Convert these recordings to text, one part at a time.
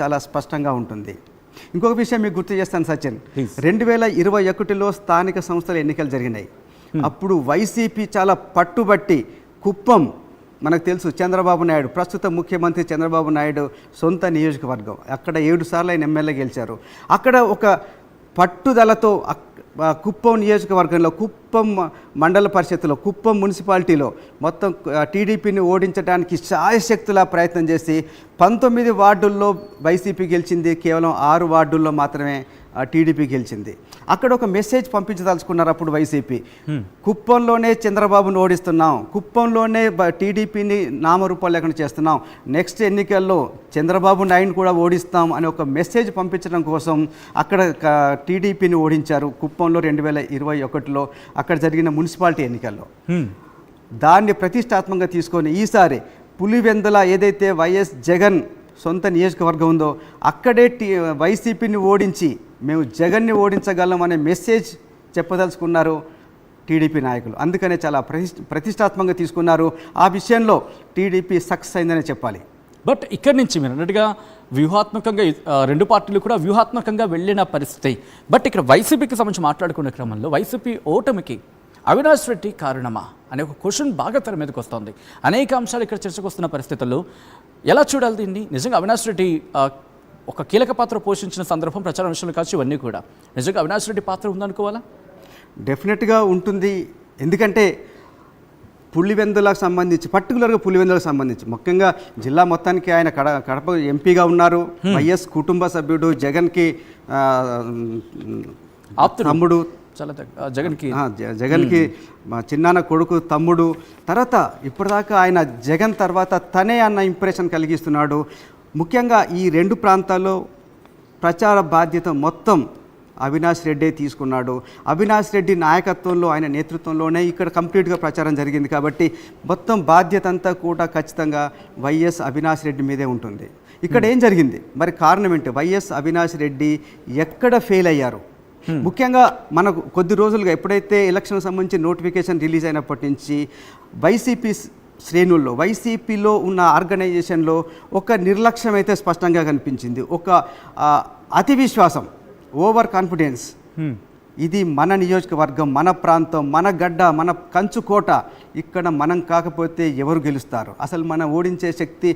చాలా స్పష్టంగా ఉంటుంది. ఇంకొక విషయం మీకు గుర్తు చేస్తాను సచిన్, 2021లో స్థానిక సంస్థల ఎన్నికలు జరిగినాయి. అప్పుడు వైసీపీ చాలా పట్టుబట్టి కుప్పం, మనకు తెలుసు చంద్రబాబు నాయుడు, ప్రస్తుత ముఖ్యమంత్రి చంద్రబాబు నాయుడు సొంత నియోజకవర్గం, అక్కడ 7 సార్లు ఆయన ఎమ్మెల్యే గెలిచారు. అక్కడ ఒక పట్టుదలతో కుప్పం నియోజకవర్గంలో, కుప్పం మండల పరిషత్తులో, కుప్పం మున్సిపాలిటీలో మొత్తం టీడీపీని ఓడించడానికి శాయశక్తులా ప్రయత్నం చేసి 19 వార్డుల్లో వైసీపీ గెలిచింది, కేవలం 6 వార్డుల్లో మాత్రమే టీడీపీ గెలిచింది. అక్కడ ఒక మెసేజ్ పంపించదలుచుకున్నారు అప్పుడు వైసీపీ, కుప్పంలోనే చంద్రబాబును ఓడిస్తున్నాం, కుప్పంలోనే టీడీపీని నామరూపాలు లేకుండా చేస్తున్నాం, నెక్స్ట్ ఎన్నికల్లో చంద్రబాబు నాయుడు కూడా ఓడిస్తాం అని ఒక మెసేజ్ పంపించడం కోసం అక్కడ టీడీపీని ఓడించారు కుప్పంలో 2021లో అక్కడ జరిగిన మున్సిపాలిటీ ఎన్నికల్లో. దాన్ని ప్రతిష్టాత్మకంగా తీసుకొని ఈసారి పులివెందుల ఏదైతే వైఎస్ జగన్ సొంత నియోజకవర్గం ఉందో అక్కడే వైసీపీని ఓడించి మేము జగన్ని ఓడించగలం అనే మెసేజ్ చెప్పదలుచుకున్నారు టీడీపీ నాయకులు. అందుకనే చాలా ప్రతిష్టాత్మకంగా తీసుకున్నారు. ఆ విషయంలో టీడీపీ సక్సెస్ అయిందనే చెప్పాలి. బట్ ఇక్కడి నుంచి మీరు అన్నట్టుగా వ్యూహాత్మకంగా రెండు పార్టీలు కూడా వ్యూహాత్మకంగా వెళ్ళిన పరిస్థితి. బట్ ఇక్కడ వైసీపీకి సంబంధించి మాట్లాడుకునే క్రమంలో వైసీపీ ఓటమికి అవినాష్ రెడ్డి కారణమా అనే ఒక క్వశ్చన్ బాగా తెర మీదకి వస్తుంది. అనేక అంశాలు ఇక్కడ చర్చకు వస్తున్న పరిస్థితుల్లో ఎలా చూడాలి దీన్ని? నిజంగా అవినాష్ రెడ్డి ఒక కీలక పాత్ర పోషించిన సందర్భం, ప్రచారం విషయంలో కావచ్చు, ఇవన్నీ కూడా నిజంగా అవినాష్ రెడ్డి పాత్ర ఉందనుకోవాలా? డెఫినెట్గా ఉంటుంది. ఎందుకంటే పులివెందులకు సంబంధించి, పర్టికులర్గా పులివెందులకు సంబంధించి ముఖ్యంగా జిల్లా మొత్తానికి ఆయన కడప ఎంపీగా ఉన్నారు. వైఎస్ కుటుంబ సభ్యుడు, జగన్కి తమ్ముడు, జగన్కి మా చిన్నాన్న కొడుకు, తమ్ముడు. తర్వాత ఇప్పటిదాకా ఆయన జగన్ తర్వాత తనే అన్న ఇంప్రెషన్ కలిగిస్తున్నాడు. ముఖ్యంగా ఈ 2 ప్రాంతాల్లో ప్రచార బాధ్యత మొత్తం అవినాష్ రెడ్డే తీసుకున్నాడు. అవినాష్ రెడ్డి నాయకత్వంలో, ఆయన నేతృత్వంలోనే ఇక్కడ కంప్లీట్గా ప్రచారం జరిగింది. కాబట్టి మొత్తం బాధ్యత అంతా కూడా ఖచ్చితంగా వైఎస్ అవినాష్ రెడ్డి మీదే ఉంటుంది. ఇక్కడ ఏం జరిగింది మరి, కారణం ఏంటి? వైఎస్ అవినాష్ రెడ్డి ఎక్కడ ఫెయిల్ అయ్యారు? ముఖ్యంగా మనకు కొద్ది రోజులుగా ఎప్పుడైతే ఎలక్షన్ సంబంధించి నోటిఫికేషన్ రిలీజ్ అయినప్పటి నుంచి వైసీపీ శ్రేణుల్లో, వైసీపీలో ఉన్న ఆర్గనైజేషన్లో ఒక నిర్లక్ష్యం అయితే స్పష్టంగా కనిపించింది. ఒక అతి విశ్వాసం, ఓవర్ కాన్ఫిడెన్స్. ఇది మన నియోజకవర్గం, మన ప్రాంతం, మన గడ్డ, మన కంచుకోట, ఇక్కడ మనం కాకపోతే ఎవరు గెలుస్తారు? అసలు మనం ఓడించే శక్తి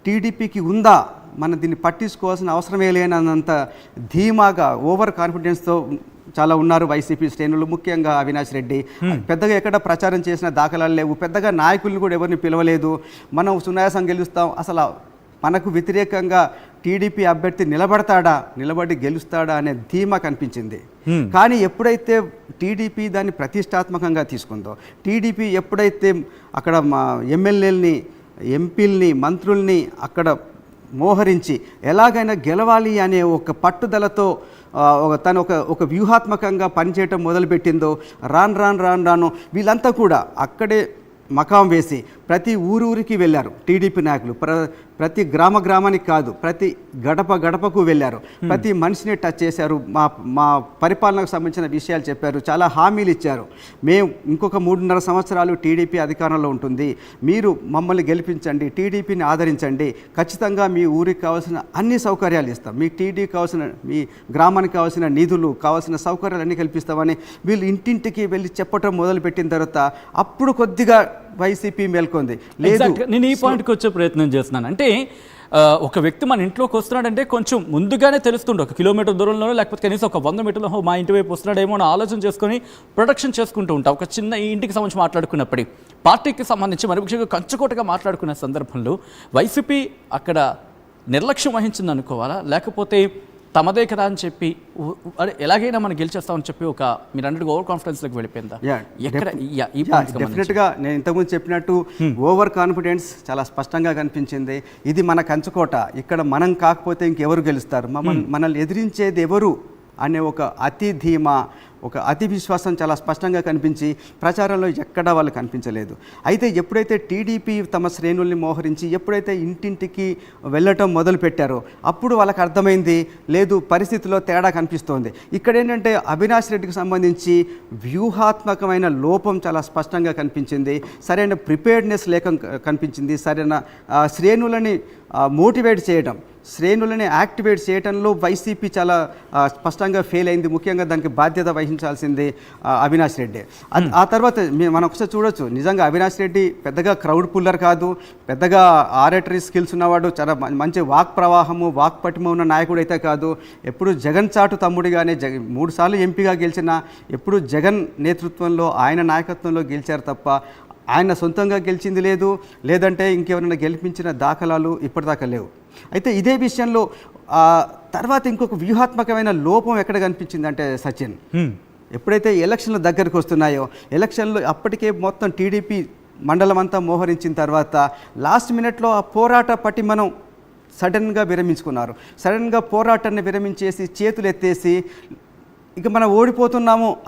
టీడీపీకి ఉందా? మనం దీన్ని పట్టించుకోవాల్సిన అవసరమే లేనంత ధీమాగా, ఓవర్ కాన్ఫిడెన్స్తో చాలా ఉన్నారు వైసీపీ శ్రేణులు, ముఖ్యంగా అవినాష్ రెడ్డి. పెద్దగా ఎక్కడ ప్రచారం చేసిన దాఖలాలు లేవు, పెద్దగా నాయకులను కూడా ఎవరిని పిలవలేదు. మనం సునాయాసం గెలుస్తాం, అసలు మనకు వ్యతిరేకంగా టీడీపీ అభ్యర్థి నిలబడి గెలుస్తాడా అనే ధీమా కనిపించింది. కానీ ఎప్పుడైతే టీడీపీ దాన్ని ప్రతిష్టాత్మకంగా తీసుకుందో, టీడీపీ ఎప్పుడైతే అక్కడ మా ఎమ్మెల్యేలని, ఎంపీల్ని, మంత్రుల్ని అక్కడ మోహరించి ఎలాగైనా గెలవాలి అనే ఒక పట్టుదలతో తను ఒక వ్యూహాత్మకంగా పనిచేయటం మొదలుపెట్టిందో, రాను వీళ్ళంతా కూడా అక్కడే మకాం వేసి ప్రతి ఊరికి వెళ్ళారు టీడీపీ నాయకులు. ప్రతి గ్రామానికి కాదు, ప్రతి గడపకు వెళ్ళారు. ప్రతి మనిషిని టచ్ చేశారు. మా పరిపాలనకు సంబంధించిన విషయాలు చెప్పారు. చాలా హామీలు ఇచ్చారు. మేము ఇంకొక 3.5 సంవత్సరాలు టీడీపీ అధికారంలో ఉంటుంది, మీరు మమ్మల్ని గెలిపించండి, టీడీపీని ఆదరించండి, ఖచ్చితంగా మీ ఊరికి కావాల్సిన అన్ని సౌకర్యాలు ఇస్తాం, మీ టీడీపీ కావాల్సిన, మీ గ్రామానికి కావాల్సిన నిధులు, కావాల్సిన సౌకర్యాలు అన్నీ కల్పిస్తామని వీళ్ళు ఇంటింటికి వెళ్ళి చెప్పటం మొదలుపెట్టిన తర్వాత అప్పుడు కొద్దిగా వైసీపీ మేల్కొంది. లేదు, నేను ఈ పాయింట్కి వచ్చే ప్రయత్నం చేస్తున్నాను. అంటే ఒక వ్యక్తి మన ఇంట్లోకి వస్తున్నాడంటే కొంచెం ముందుగానే తెలుస్తుండే, 1 కిలోమీటర్ దూరంలోనో లేకపోతే కనీసం ఒక 100 మీటర్లో మా ఇంటి వైపు వస్తున్నాడేమో అని ఆలోచన చేసుకొని ప్రొడక్షన్ చేసుకుంటూ ఉంటాం. ఒక చిన్న ఇంటికి సంబంధించి మాట్లాడుకున్నప్పటి, పార్టీకి సంబంధించి మరి ముఖ్యంగా కంచుకోటగా మాట్లాడుకునే సందర్భంలో వైసీపీ అక్కడ నిర్లక్ష్యం వహించింది అనుకోవాలా, లేకపోతే తమదే కదా అని చెప్పి ఎలాగైనా మనం గెలిచేస్తామని చెప్పి ఒక మీరు అన్నట్టుగా ఓవర్ కాన్ఫిడెన్స్లోకి వెళ్ళిపోయిందా? డెఫినెట్గా నేను ఇంతకుముందు చెప్పినట్టు ఓవర్ కాన్ఫిడెన్స్ చాలా స్పష్టంగా కనిపించింది. ఇది మన కంచుకోట, ఇక్కడ మనం కాకపోతే ఇంకెవరు గెలుస్తారు, మనల్ని ఎదిరించేది ఎవరు అనే ఒక అతి ధీమా, ఒక అతి విశ్వాసం చాలా స్పష్టంగా కనిపించి ప్రచారంలో ఎక్కడా వాళ్ళు కనిపించలేదు. అయితే ఎప్పుడైతే టీడీపీ తమ శ్రేణుల్ని మోహరించి ఎప్పుడైతే ఇంటింటికి వెళ్ళటం మొదలుపెట్టారో అప్పుడు వాళ్ళకి అర్థమైంది, లేదు పరిస్థితిలో తేడా కనిపిస్తోంది. ఇక్కడ ఏంటంటే అవినాష్ రెడ్డికి సంబంధించి వ్యూహాత్మకమైన లోపం చాలా స్పష్టంగా కనిపించింది, సరైన ప్రిపేర్డ్నెస్ లేక కనిపించింది, సరైన శ్రేణులని మోటివేట్ చేయడం, శ్రేణులని యాక్టివేట్ చేయడంలో వైసీపీ చాలా స్పష్టంగా ఫెయిల్ అయింది. ముఖ్యంగా దానికి బాధ్యత వహించాల్సింది అవినాష్ రెడ్డి. ఆ తర్వాత మనం ఒకసారి చూడొచ్చు, నిజంగా అవినాష్ రెడ్డి పెద్దగా క్రౌడ్ పుల్లర్ కాదు, పెద్దగా ఆరేటరీ స్కిల్స్ ఉన్నవాడు, చాలా మంచి వాక్ ప్రవాహము వాక్ పటిమ ఉన్న నాయకుడు అయితే కాదు. ఎప్పుడు జగన్ చాటు తమ్ముడిగానే 3 సార్లు ఎంపీగా గెలిచిన, ఎప్పుడు జగన్ నేతృత్వంలో ఆయన నాయకత్వంలో గెలిచారు తప్ప ఆయన సొంతంగా గెలిచింది లేదు, లేదంటే ఇంకెవరైనా గెలిపించిన దాఖలాలు ఇప్పటిదాకా లేవు. అయితే ఇదే విషయంలో తర్వాత ఇంకొక వ్యూహాత్మకమైన లోపం ఎక్కడ కనిపించింది అంటే సచిన్, ఎప్పుడైతే ఎలక్షన్లు దగ్గరికి వస్తున్నాయో, ఎలక్షన్లు అప్పటికే మొత్తం టీడీపీ మండలం అంతా మోహరించిన తర్వాత లాస్ట్ మినిట్లో ఆ పోరాట పటిమను సడన్గా విరమించుకున్నారు. సడన్గా పోరాటాన్ని విరమించేసి చేతులు ఎత్తేసి ఇక మనం ఓడిపోతున్నాము అనే